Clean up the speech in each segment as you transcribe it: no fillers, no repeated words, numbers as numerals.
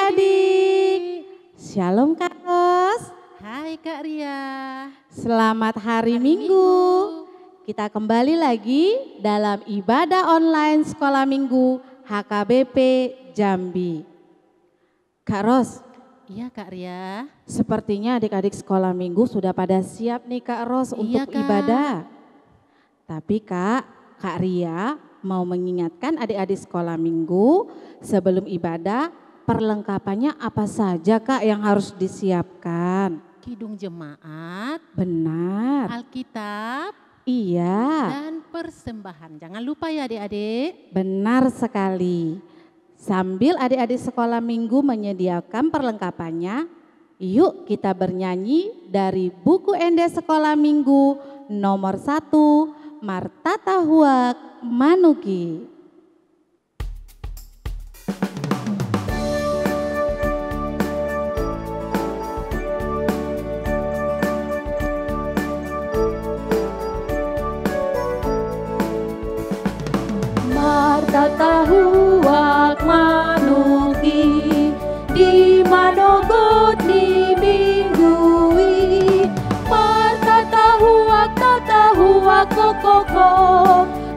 adik-adik. Shalom Kak Ros. Hai Kak Ria. Selamat hari Minggu. Kita kembali lagi dalam ibadah online sekolah minggu HKBP Jambi. Kak Ros. Iya Kak Ria. Sepertinya adik-adik sekolah minggu sudah pada siap nih Kak Ros untuk Kak. ibadah. Tapi Kak Ria mau mengingatkan adik-adik sekolah minggu sebelum ibadah perlengkapannya apa saja Kak yang harus disiapkan? Kidung jemaat. Benar. Alkitab. Iya. Dan persembahan. Jangan lupa ya adik-adik. Benar sekali. Sambil adik-adik sekolah minggu menyediakan perlengkapannya, yuk kita bernyanyi dari buku Ende Sekolah Minggu nomor 1, Marta Tahuak Manuki. Marta Tahuak Manuki di manogot ni minggui. Marta Tahuak kokoko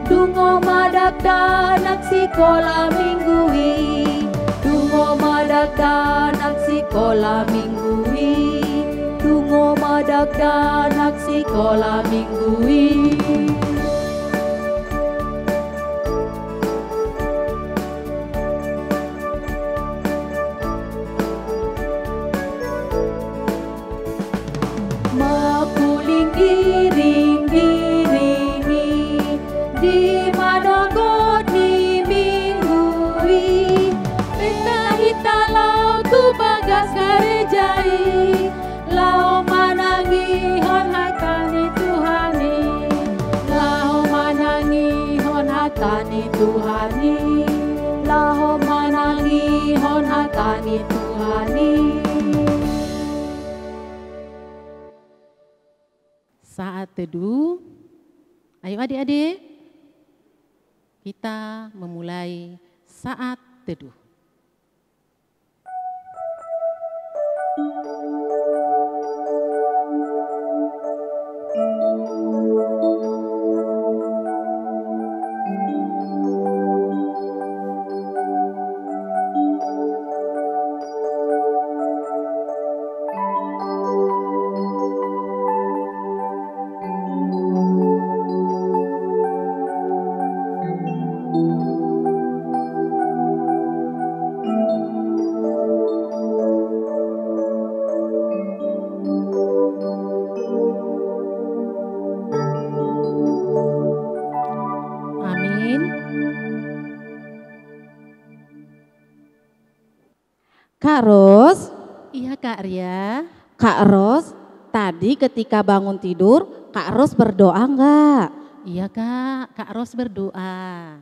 dungo madak danak sikola minggui. Dungo madak danak sikola minggui. Dungo madak danak sikola minggui. Iring-iringi di manogot ni minggui. Pentahita lau tu bagas karejai, lau manangi hon hatani Tuhani. Lau manangi hon hatani Tuhani. Lau manangi hon hatani Tuhani. Saat teduh, ayo adik-adik, kita memulai saat teduh. Kak Ros. Iya Kak Ria. Kak Ros, tadi ketika bangun tidur, Kak Ros berdoa enggak? Iya Kak Ros berdoa.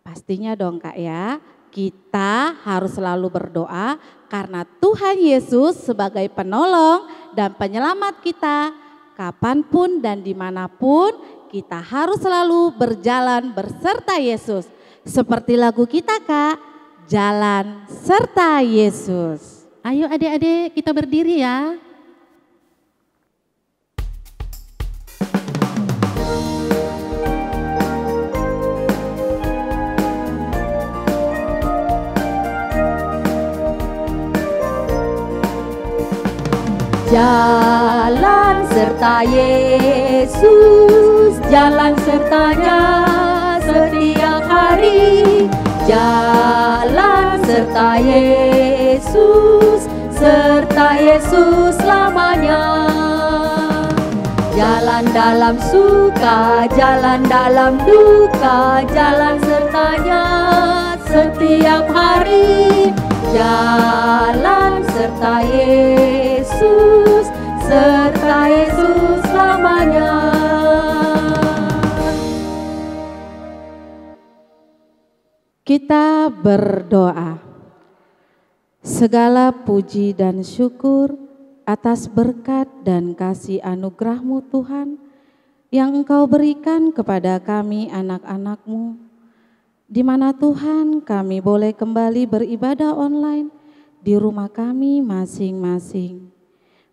Pastinya dong Kak ya, kita harus selalu berdoa karena Tuhan Yesus sebagai penolong dan penyelamat kita. Kapanpun dan dimanapun kita harus selalu berjalan berserta Yesus. Seperti lagu kita Kak. Jalan serta Yesus. Ayo adik-adik kita berdiri ya. Jalan serta Yesus, jalan sertanya setiap hari. Jalan serta Yesus selamanya. Jalan dalam suka, jalan dalam duka, jalan sertanya setiap hari. Jalan serta Yesus selamanya. Kita berdoa. Segala puji dan syukur atas berkat dan kasih anugerah-Mu Tuhan yang Engkau berikan kepada kami anak-anak-Mu, di mana Tuhan kami boleh kembali beribadah online di rumah kami masing-masing.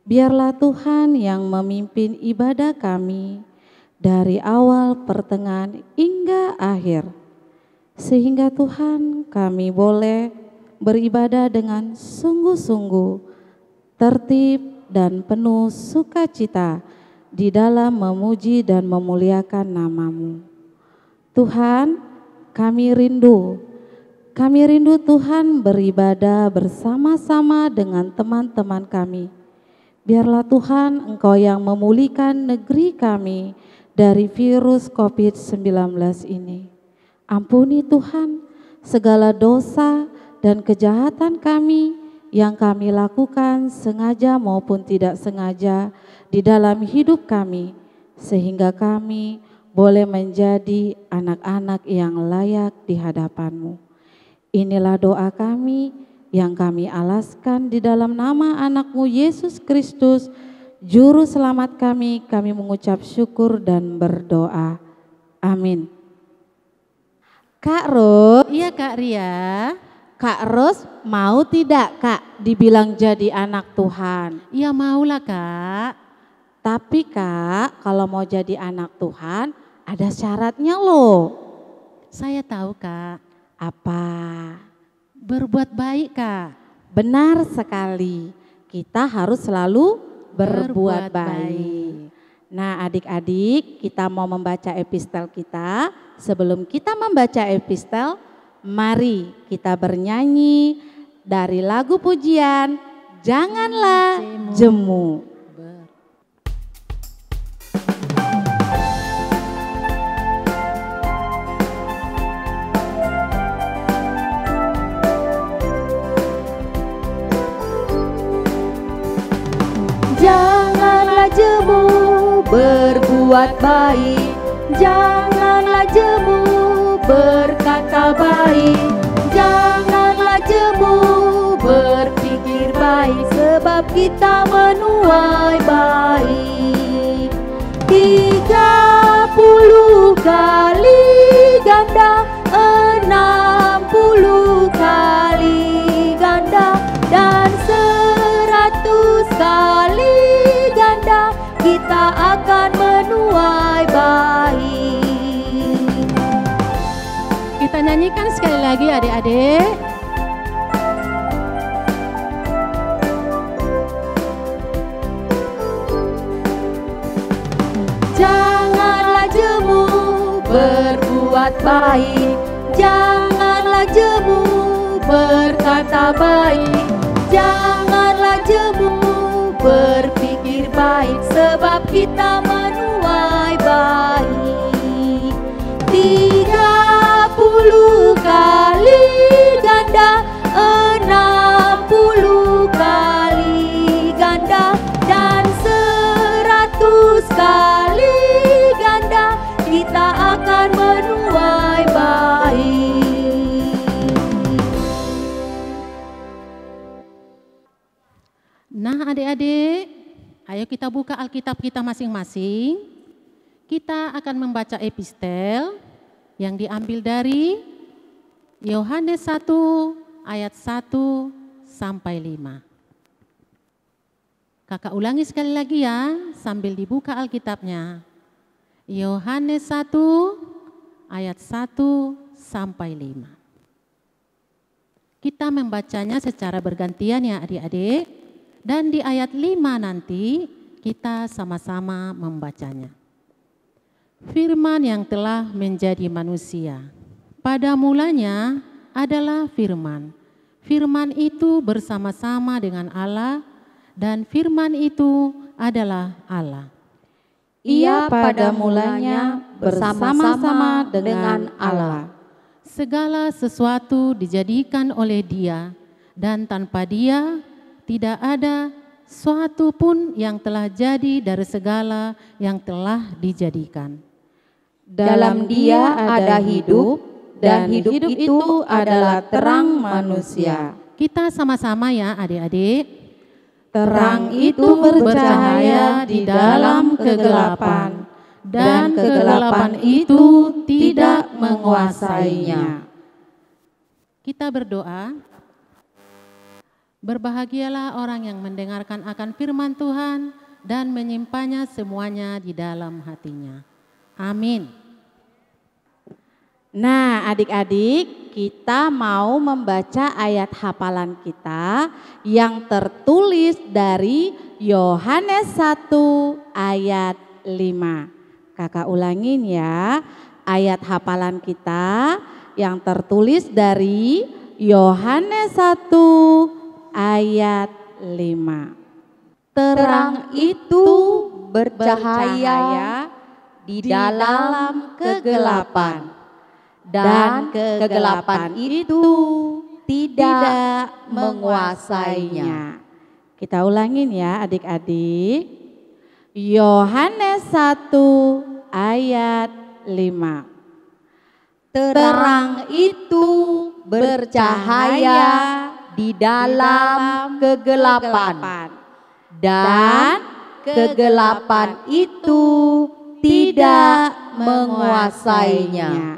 Biarlah Tuhan yang memimpin ibadah kami dari awal, pertengahan, hingga akhir. Sehingga Tuhan kami boleh beribadah dengan sungguh-sungguh, tertib dan penuh sukacita di dalam memuji dan memuliakan nama-Mu. Tuhan, kami rindu Tuhan beribadah bersama-sama dengan teman-teman kami. Biarlah Tuhan Engkau yang memulihkan negeri kami dari virus COVID-19 ini. Ampuni Tuhan segala dosa dan kejahatan kami yang kami lakukan sengaja maupun tidak sengaja di dalam hidup kami, sehingga kami boleh menjadi anak-anak yang layak di hadapan-Mu. Inilah doa kami yang kami alaskan di dalam nama anak-Mu Yesus Kristus, Juru Selamat kami mengucap syukur dan berdoa. Amin. Kak Ros. Iya Kak Ria. Kak Ros mau tidak Kak dibilang jadi anak Tuhan? Iya maulah Kak. Tapi Kak, kalau mau jadi anak Tuhan ada syaratnya loh. Saya tahu Kak. Apa? Berbuat baik Kak. Benar sekali. Kita harus selalu berbuat baik. Nah adik-adik, kita mau membaca epistel kita. Sebelum kita membaca epistel, mari kita bernyanyi dari lagu pujian Janganlah Jemu. Janganlah jemu berbuat baik, janganlah jemu berkata baik, janganlah jemu berpikir baik, sebab kita menuai baik. 30 kali ganda, 60 kali ganda, dan 100 kali ganda, kita akan menuai baik. Kita nyanyikan sekali lagi adik-adik. Janganlah jemu berbuat baik, janganlah jemu berkata baik, janganlah jemu berpikir baik, sebab kita menuai baik. 30 kali ganda, 60 kali ganda, dan 100 kali ganda, kita akan menuai baik. Nah adik-adik, ayo kita buka Alkitab kita masing-masing. Kita akan membaca epistel yang diambil dari Yohanes 1 ayat 1 sampai 5. Kakak ulangi sekali lagi ya sambil dibuka Alkitabnya. Yohanes 1 ayat 1 sampai 5. Kita membacanya secara bergantian ya adik-adik. Dan di ayat 5 nanti kita sama-sama membacanya. Firman yang telah menjadi manusia. Pada mulanya adalah firman. Firman itu bersama-sama dengan Allah dan firman itu adalah Allah. Ia pada mulanya bersama-sama dengan Allah. Segala sesuatu dijadikan oleh Dia dan tanpa Dia tidak ada suatu pun yang telah jadi dari segala yang telah dijadikan. Dalam Dia ada hidup, dan hidup itu adalah terang manusia. Kita sama-sama ya adik-adik. Terang itu bercahaya di dalam kegelapan, dan kegelapan itu tidak menguasainya. Kita berdoa. Berbahagialah orang yang mendengarkan akan firman Tuhan dan menyimpannya semuanya di dalam hatinya. Amin. Nah, adik-adik, kita mau membaca ayat hafalan kita yang tertulis dari Yohanes 1 ayat 5. Kakak ulangin ya, ayat hafalan kita yang tertulis dari Yohanes 1 ayat 5. Terang itu bercahaya di dalam kegelapan, dan kegelapan itu tidak menguasainya. Kita ulangin ya adik-adik. Yohanes 1 ayat 5. Terang itu bercahaya di dalam kegelapan, dan kegelapan itu tidak menguasainya.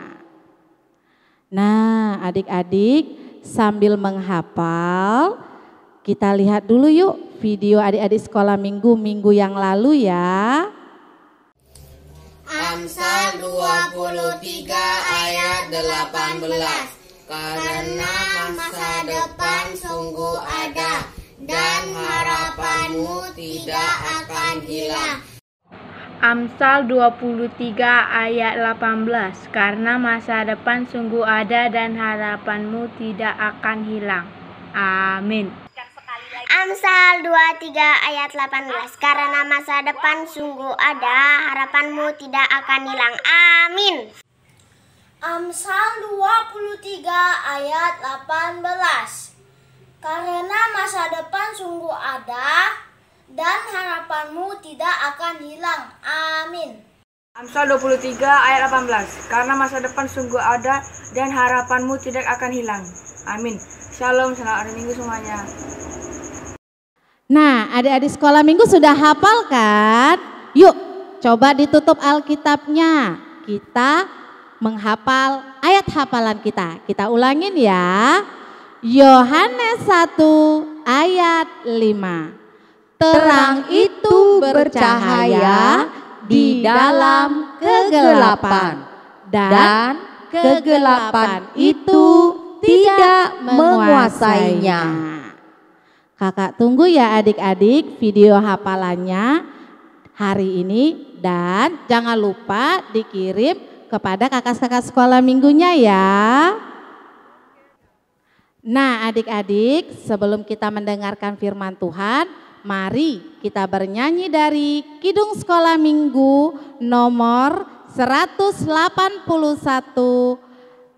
Nah, adik-adik sambil menghafal, kita lihat dulu yuk video adik-adik sekolah minggu yang lalu ya. Amsal 23 ayat 18. Karena masa depan sungguh ada dan harapanmu tidak akan hilang. Amsal 23 ayat 18. Karena masa depan sungguh ada dan harapanmu tidak akan hilang. Amin. Amsal 23 ayat 18. Karena masa depan sungguh ada, harapanmu tidak akan hilang. Amin. Amsal 23 ayat 18. Karena masa depan sungguh ada dan harapanmu tidak akan hilang. Amin. Amsal 23 ayat 18. Karena masa depan sungguh ada dan harapanmu tidak akan hilang. Amin. Shalom, selamat hari Minggu semuanya. Nah, adik-adik sekolah minggu sudah hafal kan? Yuk, coba ditutup Alkitabnya. Kita menghafal ayat hafalan kita. Kita ulangin ya. Yohanes 1 ayat 5. Terang itu bercahaya di dalam kegelapan, dan kegelapan itu tidak menguasainya. Kakak tunggu ya adik-adik video hafalannya hari ini, dan jangan lupa dikirim kepada kakak-kakak sekolah minggunya ya. Nah adik-adik, sebelum kita mendengarkan firman Tuhan, mari kita bernyanyi dari Kidung Sekolah Minggu nomor 181.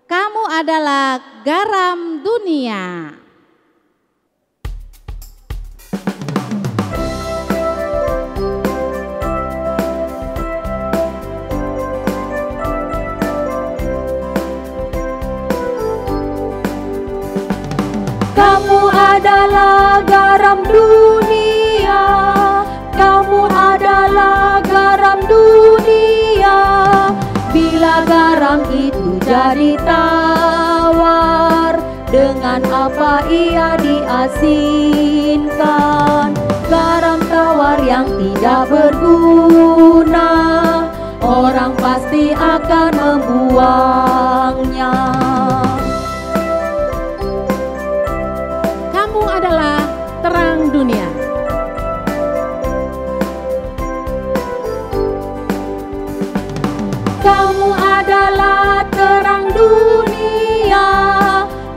Kamu adalah garam dunia. Kamu adalah garam dunia, kamu adalah garam dunia. Bila garam itu jadi tawar, dengan apa ia diasinkan? Garam tawar yang tidak berguna, orang pasti akan membuangnya. Adalah terang dunia. Kamu adalah terang dunia,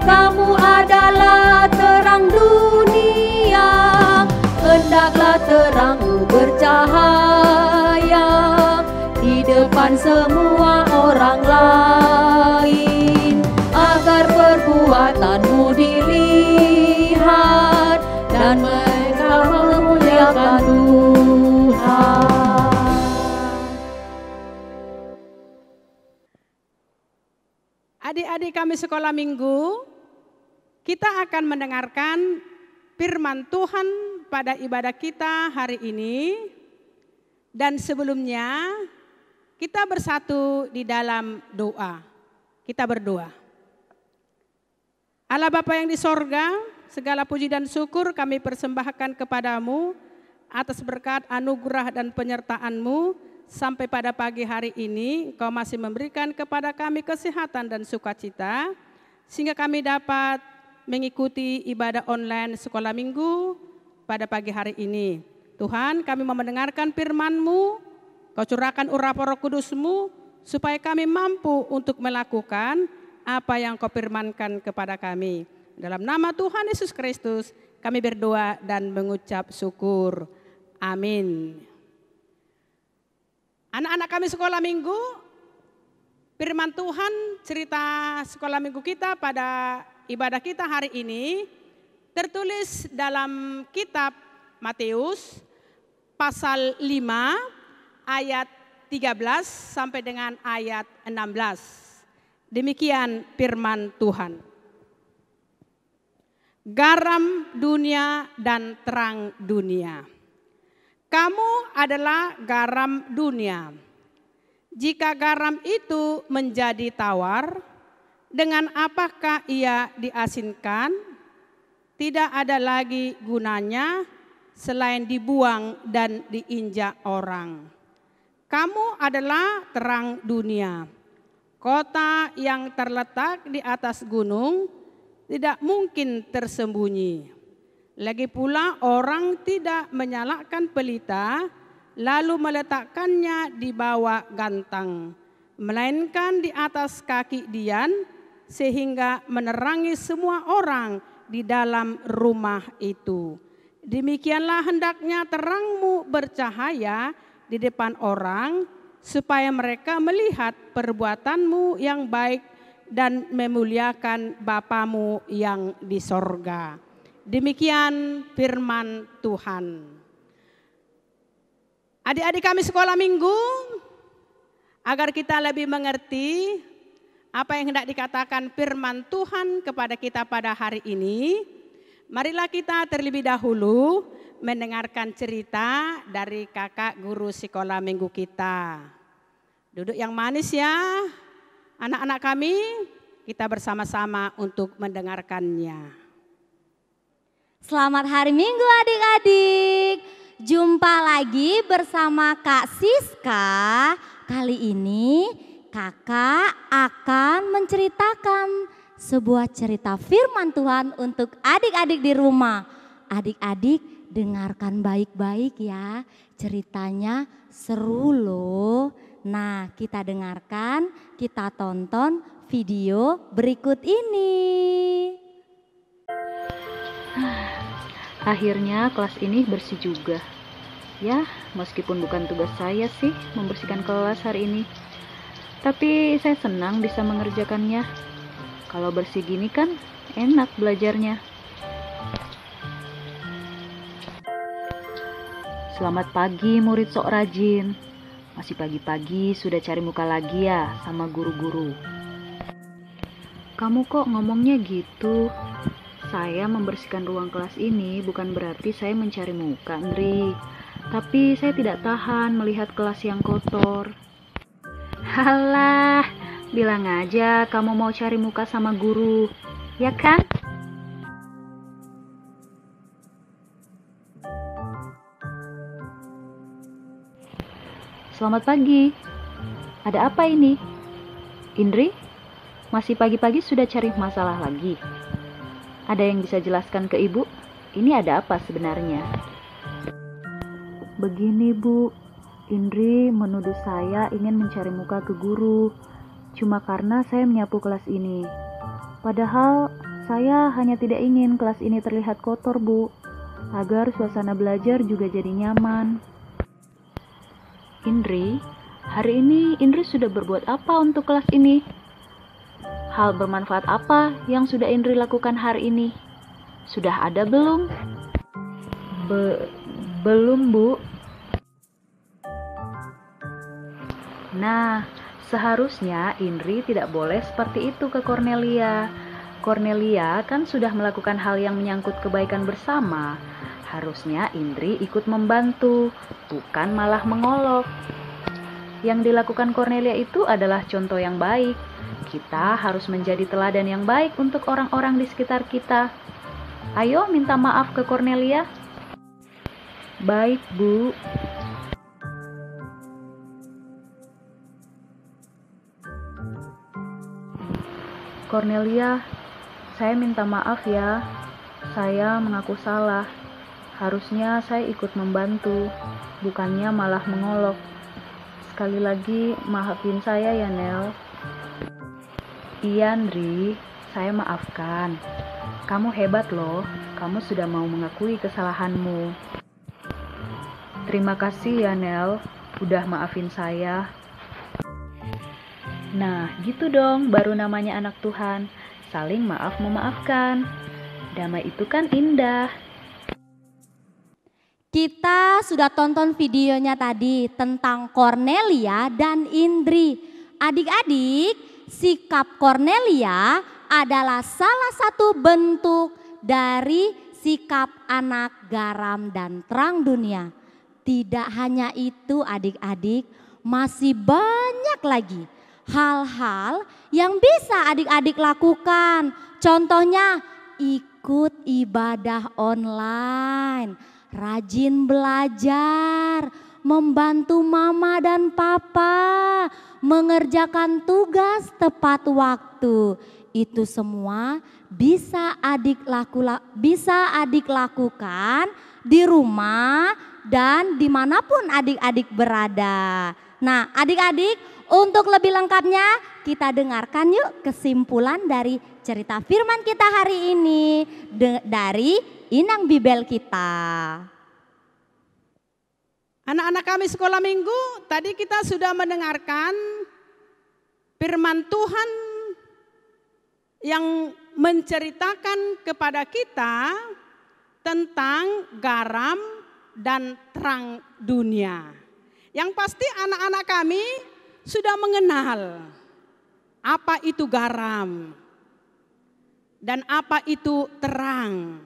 kamu adalah terang dunia. Hendaklah terangmu bercahaya di depan semua orang lain, agar perbuatanmu dilihat dan mereka memuliakan Tuhan. Adik-adik kami sekolah minggu, kita akan mendengarkan firman Tuhan pada ibadah kita hari ini. Dan sebelumnya kita bersatu di dalam doa. Kita berdoa. Allah Bapa yang di sorga, segala puji dan syukur kami persembahkan kepadamu atas berkat anugerah dan penyertaan-Mu sampai pada pagi hari ini. Engkau masih memberikan kepada kami kesehatan dan sukacita sehingga kami dapat mengikuti ibadah online sekolah minggu pada pagi hari ini. Tuhan, kami mau mendengarkan firman-Mu, Kau curahkan urapan Roh Kudus-Mu supaya kami mampu untuk melakukan apa yang Kau firmankan kepada kami. Dalam nama Tuhan Yesus Kristus kami berdoa dan mengucap syukur. Amin. Anak-anak kami sekolah minggu, firman Tuhan cerita sekolah minggu kita pada ibadah kita hari ini tertulis dalam kitab Matius pasal 5 ayat 13 sampai dengan ayat 16. Demikian firman Tuhan. Garam dunia dan terang dunia. Kamu adalah garam dunia. Jika garam itu menjadi tawar, dengan apakah ia diasinkan? Tidak ada lagi gunanya selain dibuang dan diinjak orang. Kamu adalah terang dunia. Kota yang terletak di atas gunung tidak mungkin tersembunyi. Lagi pula orang tidak menyalakan pelita lalu meletakkannya di bawah gantang, melainkan di atas kaki dian sehingga menerangi semua orang di dalam rumah itu. Demikianlah hendaknya terangmu bercahaya di depan orang, supaya mereka melihat perbuatanmu yang baik dan memuliakan Bapamu yang di sorga. Demikian firman Tuhan. Adik-adik kami sekolah minggu, agar kita lebih mengerti apa yang hendak dikatakan firman Tuhan kepada kita pada hari ini, marilah kita terlebih dahulu mendengarkan cerita dari kakak guru sekolah minggu kita. Duduk yang manis ya, anak-anak kami, kita bersama-sama untuk mendengarkannya. Selamat hari Minggu adik-adik. Jumpa lagi bersama Kak Siska. Kali ini kakak akan menceritakan sebuah cerita firman Tuhan untuk adik-adik di rumah. Adik-adik dengarkan baik-baik ya, ceritanya seru loh. Nah, kita dengarkan, kita tonton video berikut ini. Akhirnya kelas ini bersih juga. Ya, meskipun bukan tugas saya sih membersihkan kelas hari ini. Tapi saya senang bisa mengerjakannya. Kalau bersih gini kan enak belajarnya. Selamat pagi murid sok rajin. Masih pagi-pagi sudah cari muka lagi ya sama guru-guru. Kamu kok ngomongnya gitu? Saya membersihkan ruang kelas ini bukan berarti saya mencari muka, Andri. Tapi saya tidak tahan melihat kelas yang kotor. Halah, bilang aja kamu mau cari muka sama guru, ya kan? Selamat pagi. Ada apa ini? Indri, masih pagi-pagi sudah cari masalah lagi? Ada yang bisa jelaskan ke ibu? Ini ada apa sebenarnya? Begini bu, Indri menuduh saya ingin mencari muka ke guru, cuma karena saya menyapu kelas ini. Padahal saya hanya tidak ingin kelas ini terlihat kotor bu, agar suasana belajar juga jadi nyaman. Indri, hari ini Indri sudah berbuat apa untuk kelas ini? Hal bermanfaat apa yang sudah Indri lakukan hari ini? Sudah ada belum? Belum, Bu. Nah, seharusnya Indri tidak boleh seperti itu ke Cornelia. Cornelia kan sudah melakukan hal yang menyangkut kebaikan bersama. Harusnya Indri ikut membantu, bukan malah mengolok. Yang dilakukan Cornelia itu adalah contoh yang baik. Kita harus menjadi teladan yang baik untuk orang-orang di sekitar kita. Ayo minta maaf ke Cornelia. Baik, Bu. Cornelia, saya minta maaf ya. Saya mengaku salah. Harusnya saya ikut membantu, bukannya malah mengolok. Sekali lagi, maafin saya ya, Nel. Iya, Andri, saya maafkan. Kamu hebat loh, kamu sudah mau mengakui kesalahanmu. Terima kasih ya, Nel, udah maafin saya. Nah, gitu dong, baru namanya anak Tuhan. Saling maaf memaafkan. Damai itu kan indah. Kita sudah tonton videonya tadi tentang Cornelia dan Indri. Adik-adik, sikap Cornelia adalah salah satu bentuk dari sikap anak garam dan terang dunia. Tidak hanya itu adik-adik, masih banyak lagi hal-hal yang bisa adik-adik lakukan. Contohnya ikut ibadah online, rajin belajar, membantu mama dan papa, mengerjakan tugas tepat waktu. Itu semua bisa adik lakukan di rumah dan dimanapun adik-adik berada. Nah, adik-adik, untuk lebih lengkapnya kita dengarkan yuk kesimpulan dari cerita firman kita hari ini dari Inang Bibel kita. Anak-anak kami sekolah minggu, tadi kita sudah mendengarkan firman Tuhan yang menceritakan kepada kita tentang garam dan terang dunia. Yang pasti anak-anak kami sudah mengenal apa itu garam dan apa itu terang.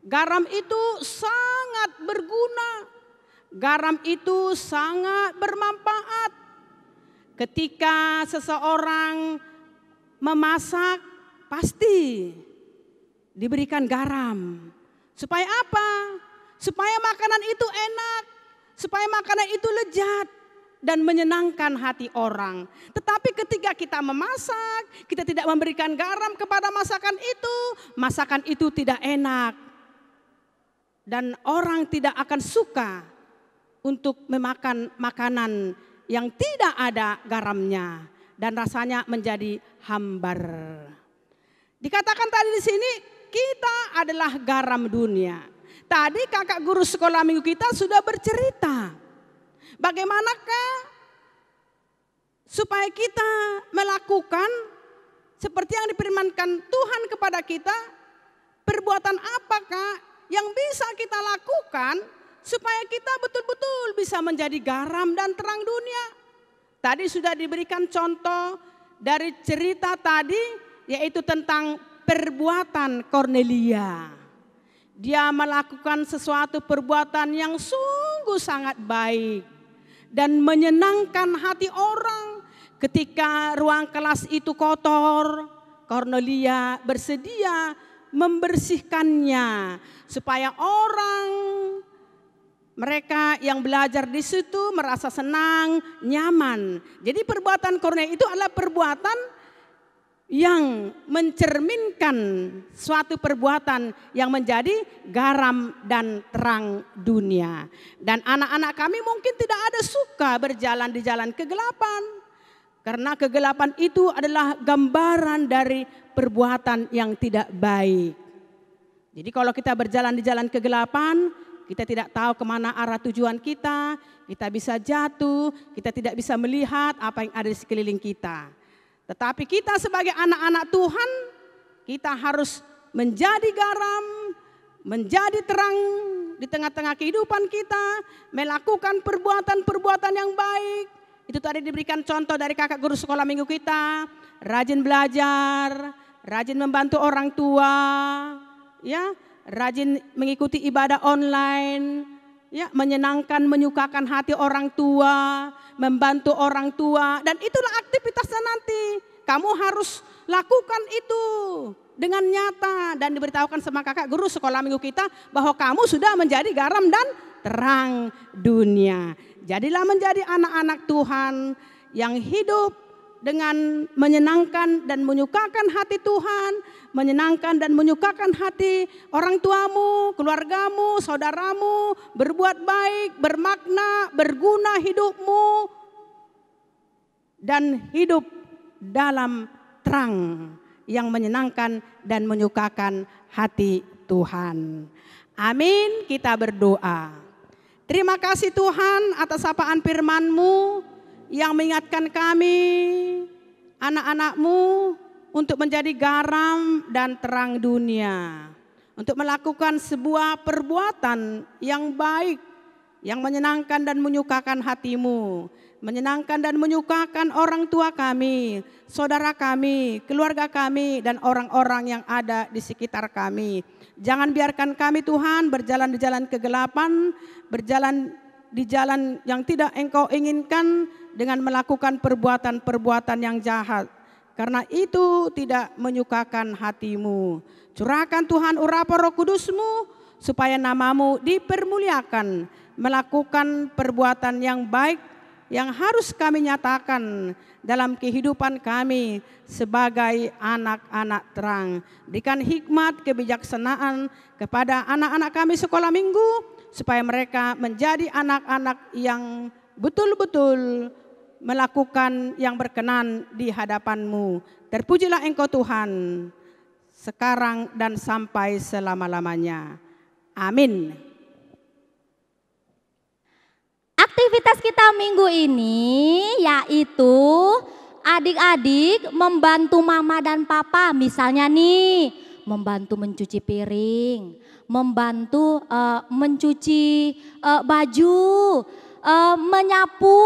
Garam itu sangat berguna, garam itu sangat bermanfaat. Ketika seseorang memasak pasti diberikan garam. Supaya apa? Supaya makanan itu enak, supaya makanan itu lezat dan menyenangkan hati orang. Tetapi ketika kita memasak, kita tidak memberikan garam kepada masakan itu tidak enak. Dan orang tidak akan suka untuk memakan makanan yang tidak ada garamnya dan rasanya menjadi hambar. Dikatakan tadi di sini kita adalah garam dunia. Tadi kakak guru sekolah minggu kita sudah bercerita bagaimanakah supaya kita melakukan seperti yang difirmankan Tuhan kepada kita. Perbuatan apakah yang bisa kita lakukan supaya kita betul-betul bisa menjadi garam dan terang dunia. Tadi sudah diberikan contoh dari cerita tadi, yaitu tentang perbuatan Cornelia. Dia melakukan sesuatu perbuatan yang sungguh sangat baik dan menyenangkan hati orang. Ketika ruang kelas itu kotor, Cornelia bersedia membersihkannya supaya orang mereka yang belajar di situ merasa senang, nyaman. Jadi perbuatan Cornelia itu adalah perbuatan yang mencerminkan suatu perbuatan yang menjadi garam dan terang dunia. Dan anak-anak kami mungkin tidak ada suka berjalan di jalan kegelapan. Karena kegelapan itu adalah gambaran dari perbuatan yang tidak baik. Jadi kalau kita berjalan di jalan kegelapan, kita tidak tahu kemana arah tujuan kita bisa jatuh, kita tidak bisa melihat apa yang ada di sekeliling kita. Tetapi kita sebagai anak-anak Tuhan, kita harus menjadi garam, menjadi terang di tengah-tengah kehidupan kita, melakukan perbuatan-perbuatan yang baik. Itu tadi diberikan contoh dari kakak guru sekolah minggu kita, rajin belajar, rajin membantu orang tua, ya, rajin mengikuti ibadah online, ya, menyenangkan, menyukakan hati orang tua, membantu orang tua, dan itulah aktivitasnya nanti. Kamu harus lakukan itu. dengan nyata dan diberitahukan sama kakak guru sekolah minggu kita bahwa kamu sudah menjadi garam dan terang dunia. Jadilah menjadi anak-anak Tuhan yang hidup dengan menyenangkan dan menyukakan hati Tuhan, menyenangkan dan menyukakan hati orang tuamu, keluargamu, saudaramu, berbuat baik, bermakna, berguna hidupmu, dan hidup dalam terang yang menyenangkan dan menyukakan hati Tuhan. Amin, kita berdoa. Terima kasih Tuhan atas sapaan firman-Mu yang mengingatkan kami, anak-anak-Mu, untuk menjadi garam dan terang dunia. Untuk melakukan sebuah perbuatan yang baik, yang menyenangkan dan menyukakan hati-Mu. Menyenangkan dan menyukakan orang tua kami, saudara kami, keluarga kami, dan orang-orang yang ada di sekitar kami. Jangan biarkan kami Tuhan berjalan di jalan kegelapan, berjalan di jalan yang tidak Engkau inginkan dengan melakukan perbuatan-perbuatan yang jahat. Karena itu tidak menyukakan hati-Mu. Curahkan Tuhan urapan Roh Kudus-Mu supaya nama-Mu dipermuliakan, melakukan perbuatan yang baik yang harus kami nyatakan dalam kehidupan kami sebagai anak-anak terang. Berikan hikmat, kebijaksanaan kepada anak-anak kami sekolah minggu supaya mereka menjadi anak-anak yang betul-betul melakukan yang berkenan di hadapan-Mu. Terpujilah Engkau Tuhan, sekarang dan sampai selama-lamanya. Amin. Aktivitas kita minggu ini yaitu adik-adik membantu mama dan papa. Misalnya nih, membantu mencuci piring, membantu mencuci baju, menyapu,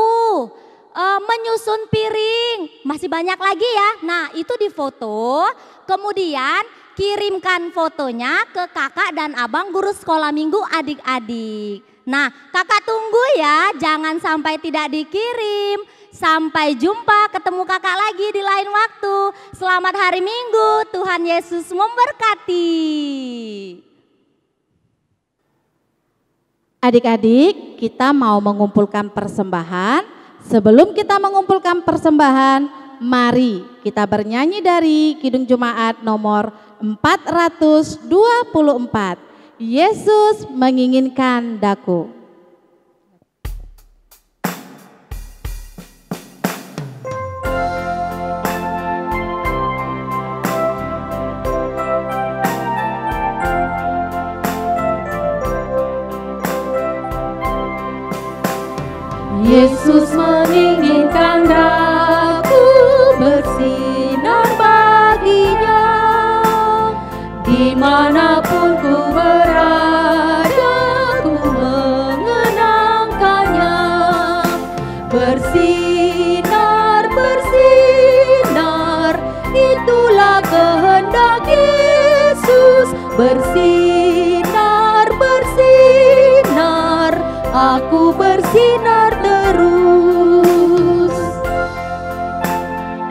menyusun piring, masih banyak lagi ya. Nah itu difoto, kemudian kirimkan fotonya ke kakak dan abang guru sekolah minggu adik-adik. Nah kakak tunggu ya, jangan sampai tidak dikirim. Sampai jumpa, ketemu kakak lagi di lain waktu. Selamat hari Minggu, Tuhan Yesus memberkati. Adik-adik, kita mau mengumpulkan persembahan. Sebelum kita mengumpulkan persembahan, mari kita bernyanyi dari Kidung Jemaat nomor 424. Yesus menginginkan daku. Yesus menginginkan daku bersinar baginya, dimanapun ku berada ku mengenangkannya. Bersinar, bersinar, itulah kehendak Yesus. Bersinar, bersinar, aku bersinar terus.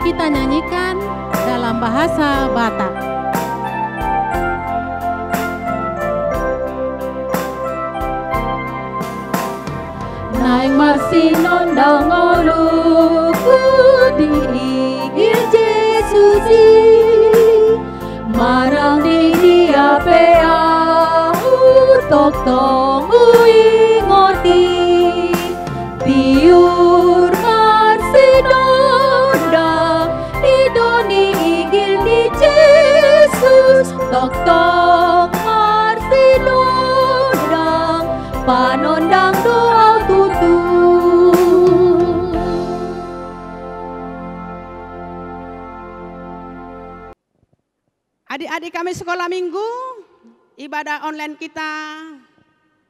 Kita nyanyikan dalam bahasa Batak. Naik marsinon dangoluku diigil Jesusi, marang di dia pea utok tonggu ingoti. Tiur marsinonda idoni igil di Yesus, tok-tok marsinondang panondang doa tutup. Adik-adik kami sekolah minggu, ibadah online kita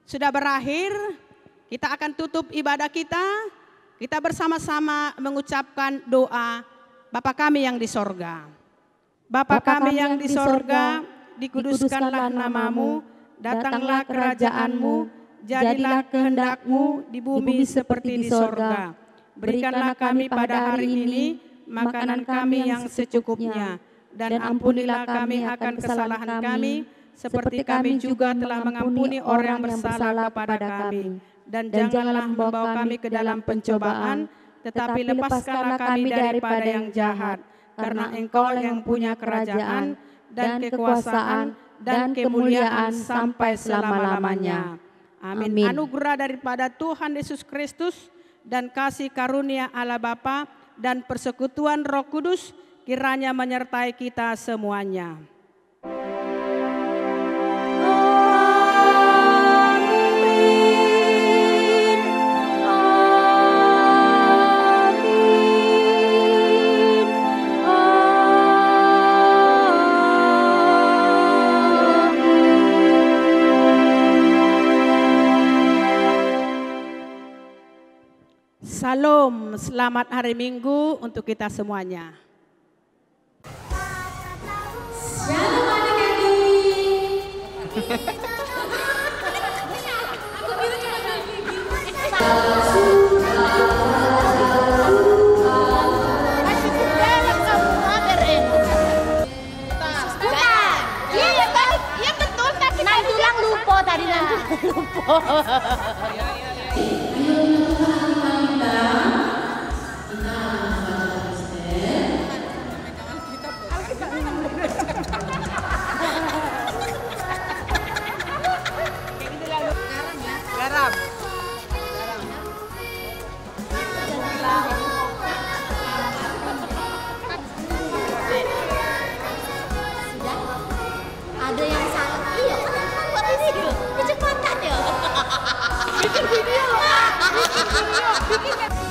sudah berakhir. Kita akan tutup ibadah kita. Kita bersama-sama mengucapkan doa Bapa kami yang di sorga. Bapa kami yang di sorga, dikuduskanlah namamu, datanglah kerajaanmu, jadilah kehendak-Mu di bumi seperti di sorga. Berikanlah kami pada hari ini makanan kami yang secukupnya, Dan ampunilah kami akan kesalahan kami, seperti kami juga telah mengampuni orang yang bersalah kepada kami. Dan janganlah membawa kami ke dalam pencobaan, tetapi lepaskanlah kami daripada yang jahat. Karena Engkau yang punya kerajaan dan kekuasaan dan kemuliaan sampai selama-lamanya. Amin. Anugerah daripada Tuhan Yesus Kristus dan kasih karunia Allah Bapa dan persekutuan Roh Kudus kiranya menyertai kita semuanya. Salam, selamat hari Minggu untuk kita semuanya. Shalom adik-adik. Iya balik, iya betul tapi nanti ulang lupa tadi nanti lupa. Garam. Ada yang salah. Iya, kan buat video. Kecepatan ya. Bikin video. Bikin video.